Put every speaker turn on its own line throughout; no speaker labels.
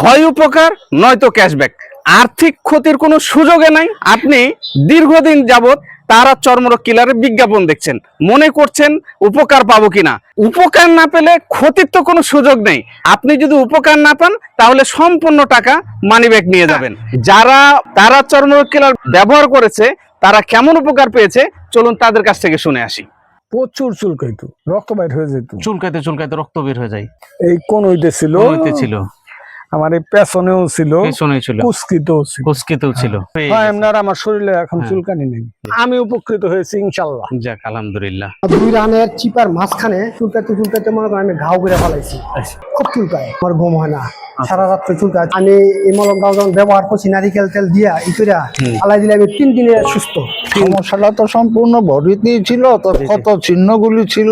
হয় উপকার নয়তো ক্যাশব্যাক। আর্থিক ক্ষতির কোনো সুযোগে নাই। আপনি দীর্ঘদিন যাবত তারা চর্মরোগ কিলারের বিজ্ঞাপন দেখছেন, মনে করছেন উপকার পাবো কিনা। উপকার না পেলে ক্ষতির তো কোনো সুযোগ নেই। আপনি যদি উপকার না পান তাহলে সম্পূর্ণ টাকা মানিব্যাগ নিয়ে যাবেন। যারা তারা চর্মরোগ কিলার ব্যবহার করেছে তারা কেমন উপকার পেয়েছে চলুন তাদের কাছ থেকে শুনে আসি।
প্রচুর চুলকাইতো, রক্ত বাইর হয়ে যেত,
চুলকাইতে চুলকাইতে রক্ত বের হয়ে যায়।
এই কোন হইতে ছিল,
ছিল
আমার এই পেছনেও ছিল,
পেছনে ছিল,
কুস্কিতেও ছিল,
কুস্কিতেও ছিল।
হ্যাঁ, এমনার আমার শরীরে এখন চুলকানি নেই। আমি উপকৃত হয়েছি ইনশাআল্লাহ।
যাক আলহামদুলিল্লাহ।
2 রানের চিপার মাঝখানে চুলকাইতে চুলকাইতে মনে করেন আমি ঘাও করে ফেলাইছি। খুব চুলকায়, আমার ঘুম হয় না, সারা রাত্রে চুলকায়। আমি এই মলমটাও যখন ব্যবহার করছি নারিকেল তেল দিয়া ইতুরা আলাই দিলে আমি 3 দিনে সুস্থ।
সমস্যাটা তো সম্পূর্ণ বডিতেই ছিল, তো কত চিহ্নগুলি ছিল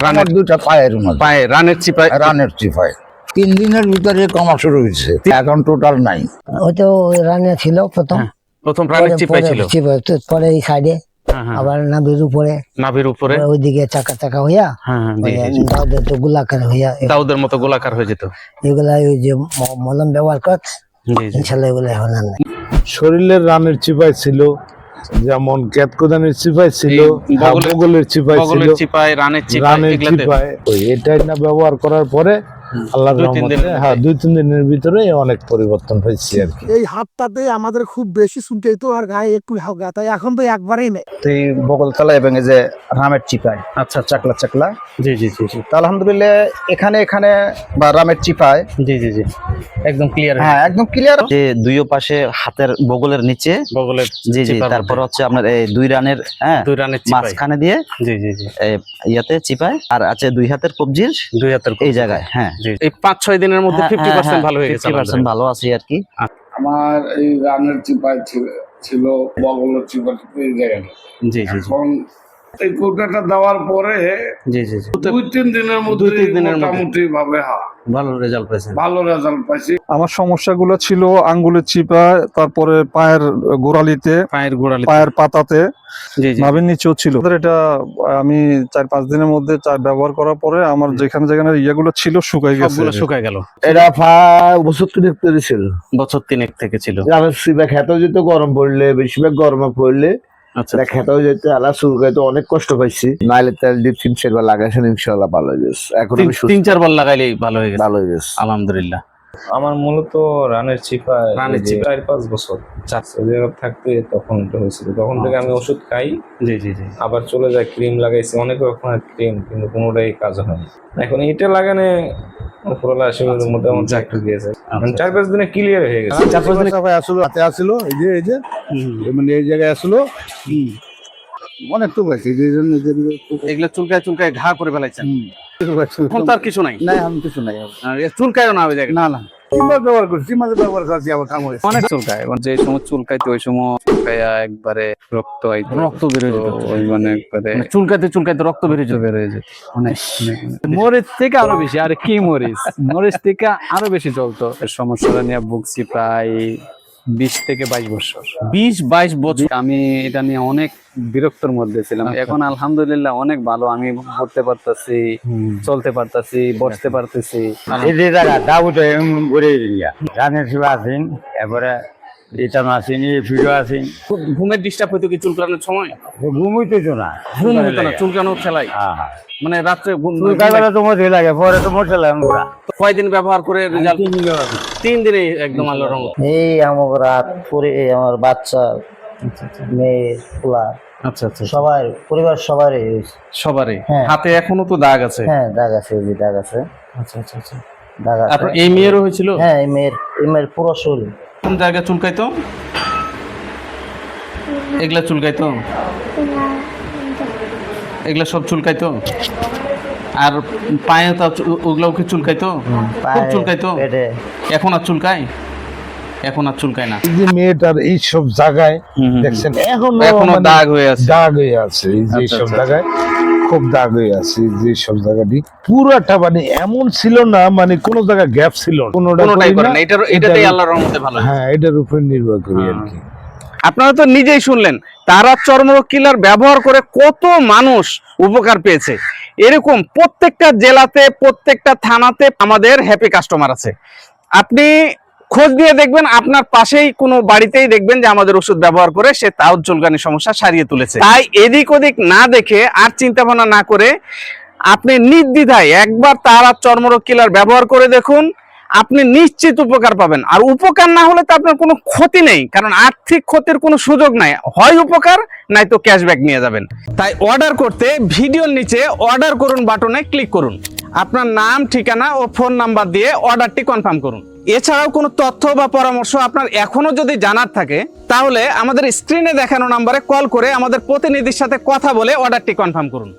আমার দুটা পায়ের মধ্যে,
পায়ে রানের চিপায়,
রানের চিপায় 3 দিনের ভিতরে কমা শুরু হয়েছে, এখন টোটাল নাই।
ওইতো রান্না ছিল প্রথম,
প্রথম রানের চিপায় ছিল,
পরে এই সাইডে আবার নাভির উপরে,
নাভির উপরে
ওইদিকে চাকা চাকা হইয়া দাউদের তো গোলাকার হইয়া,
দাউদের মতো গোলাকার হয়ে যেত।
এগুলা ওই যে মলম ব্যবহার কর ইনশাল্লাহ এগুলো এখন আর নাই।
শরীরের রানের চিপাই ছিল, যেমন কেতকোদানের চিপাই ছিল, বগলের চিপাই ছিল,
চিপায়, রানের
চিপাই। এটাই না ব্যবহার করার পরে আল্লাহর রহমতে 2-3 দিনের ভিতরে অনেক পরিবর্তন হয়েছে আর কি।
এই হাতটাতে আমাদের খুব বেশি চুলকাইতো আর গায়ে একটু হালকা, তাই এখন তো একবারেই নেই।
এই বগল তলা এবং এই যে রামের চিপায়, আচ্ছা চাকলা চাকলা,
জি জি জি জি,
তো আলহামদুলিল্লাহ এখানে বা রামের চিপায়
জি জি জি একদম ক্লিয়ার।
হ্যাঁ একদম ক্লিয়ার। যে দুইও পাশে হাতের বগলের নিচে,
বগলের
জি জি, তারপর হচ্ছে আপনার এই 2 রানের, হ্যাঁ
2 রানের চিপায়
মাঝখানে দিয়ে,
জি জি জি,
ইয়াতে চিপায়, আর আছে 2 হাতের কবজির
2 হাতের
এই জায়গায়। হ্যাঁ
এই 5-6 দিনের মধ্যে 50% ভালো হয়ে গেছে,
50% ভালো আছে আর কি।
আমার এই রানের চিপায় ছিল বগলের চিপায় এই জায়গাটা।
জি জি,
এখন এই কোটাটা দেওয়ার পরে
জি জি জি
2-3 দিনের মধ্যে মোটামুটি ভাবে
ভালো রেজাল্ট পাইছেন,
ভালো রেজাল্ট পাইছি।
আমার সমস্যাগুলো ছিল আঙ্গুলের চিপা, তারপরে পায়ের গোড়ালিতে,
পায়ের গোড়ালি,
পায়ের পাতাতে,
জি জি,
নাভির নিচেও ছিল। এটা আমি 4-5 দিনের মধ্যে ব্যবহার করার পরে আমার যেখানে যেখানে ইয়েগুলো ছিল শুকাই গেছে,
সবগুলো শুকায় গেল।
এটা বছর 3 ধরে ছিল,
বছর 3 থেকে ছিল।
খেতেও যেত, গরম পড়লে, বেশিরভাগ গরমে পড়লে
আচ্ছা,
খেতেও যেতে, আল্লাহ চুলকাইতে অনেক কষ্ট পাইছি। নাইলে তেল দিয়ে 3-4 বার লাগাইছেন, ইনশাআল্লাহ ভালো হয়ে গেছে। এখন আমি
3-4 বার লাগাইলেই ভালো হয়ে গেছে,
ভালো হয়ে গেছে
আলহামদুলিল্লাহ।
আমার মূলত রানের চিপায় 4-5 বছর সৌদি আরব থাকতে তখন হয়েছিল। তখন থেকে আমি ওষুধ খাই,
জি জি জি,
আবার চলে যায়, ক্রিম লাগাইছি, অনেক রকমের ক্রিম, কিন্তু কোনোটাই কাজ হয়নি। এখন এটা লাগানে উপরওয়ালা আশীর্বাদ মোটামুটি একটু দিয়েছে, 4-5 দিনে ক্লিয়ার হয়ে গেছে।
4-5 দিন আসলো, হাতে আসলো, এই যে মানে এই জায়গায় আসলো, অনেক তো গেছে।
এগুলো চুলকায় চুলকায় ঘা করে ফেলাইছেন, এখন তার কিছু নাই,
না আমি কিছু নাই,
আর চুলকায়ও না ওই জায়গায়।
না না ব্যবহার করছি, মাঝে ব্যবহার করছি, আবার কাম হয়েছে।
অনেক চুলকায়, এবং যে সময় চুলকাইতে ওই সময় চুলকাইয়া একবারে রক্ত আইতো,
রক্ত বের হয়ে যেত,
ওই মানে একবারে
চুলকাইতে চুলকাইতে রক্ত বের হয়ে যেত।
অনেক মরিচ থেকে আরো বেশি, আরে কি মরিচ, মরিচ থেকে আরো বেশি চলতো। সমস্যাটা নিয়ে ভুগছি প্রায় 20 থেকে 22 বছর।
20-22 বছর
আমি এটা নিয়ে অনেক বিরক্তর মধ্যে ছিলাম। এখন আলহামদুলিল্লাহ অনেক ভালো, আমি পড়তে পারতাছি, চলতে পারতাছি, বসতে পারতেছি।
এই যে জায়গাটা উঠে ঘুরে রানের সেবা আছেন, এরপরে এটা আছেন, ফিরো আছেন।
ঘুমের ডিস্টার্ব হইতো কি চুলকানোর সময়?
ঘুম হইতেছো না,
ঘুম হইতো না চুলকানোর খেলায়, মানে রাত্রে
চুলকাইলে তো মজা লাগে, পরে তো মজা লাগে।
কয়দিন ব্যবহার করে রেজাল্ট? 3 দিনে একদম আল্লাহর রহমত।
এই আমার রাত পরে আমার বাচ্চা, মেয়ে, পোলা,
আচ্ছা আচ্ছা,
সবার পরিবার সবারই
সবারই
হ্যাঁ।
হাতে এখনো তো দাগ আছে?
হ্যাঁ দাগ আছে, এই যে দাগ আছে,
আচ্ছা আচ্ছা আচ্ছা,
দাগ আছে।
আপনার এই মেয়েরও হয়েছিল?
হ্যাঁ, এই মেয়ের পুরো শরীর।
কোন জায়গা চুলকাইতো? এগুলা চুলকাইতো, এগুলা সব চুলকাইতো। আর পায়ে ওগুলা ওকে চুলকাইতো, খুব চুলকাইতো। এখন আর চুলকায়? এখন আর চুলকায় না।
এই যে মেয়েটার এই সব জায়গায় দেখছেন এখনো
দাগ হয়ে আছে,
দাগ হয়ে আছে, এই যে সব জায়গায় খুব দাগ হয়ে আছে, যে সব জায়গাটি পুরাটা মানে এমন ছিল না, মানে কোন জায়গায় গ্যাপ ছিল না,
কোনটাই করে না। এটাতেই আল্লাহর রহমতে ভালো।
হ্যাঁ, এটার উপর নির্ভর করি আর কি।
আপনারা তো নিজেই শুনলেন তারা চর্মরোগ কিলার ব্যবহার করে কত মানুষ উপকার পেয়েছে। এরকম প্রত্যেকটা জেলাতে, প্রত্যেকটা থানাতে আমাদের হ্যাপি কাস্টমার আছে। আপনি খোঁজ দিয়ে দেখবেন আপনার পাশেই কোনো বাড়িতেই দেখবেন যে আমাদের ওষুধ ব্যবহার করে সে তাও চুলকানি সমস্যা সারিয়ে তুলেছে। তাই এদিক ওদিক না দেখে আর চিন্তা ভাবনা না করে আপনি নির্দ্বিধায় একবার তারা চর্মরোগ কিলার ব্যবহার করে দেখুন, আপনি নিশ্চিত উপকার পাবেন। আর উপকার না হলে তো আপনার কোনো ক্ষতি নেই, কারণ আর্থিক ক্ষতির কোনো সুযোগ নাই, হয় উপকার নাই তো ক্যাশব্যাক নিয়ে যাবেন। তাই অর্ডার করতে ভিডিওর নিচে অর্ডার করুন বাটনে ক্লিক করুন, আপনার নাম, ঠিকানা ও ফোন নাম্বার দিয়ে অর্ডারটি কনফার্ম করুন। এছাড়াও কোনো তথ্য বা পরামর্শ আপনার এখনো যদি জানার থাকে তাহলে আমাদের স্ক্রিনে দেখানো নাম্বারে কল করে আমাদের প্রতিনিধির সাথে কথা বলে অর্ডারটি কনফার্ম করুন।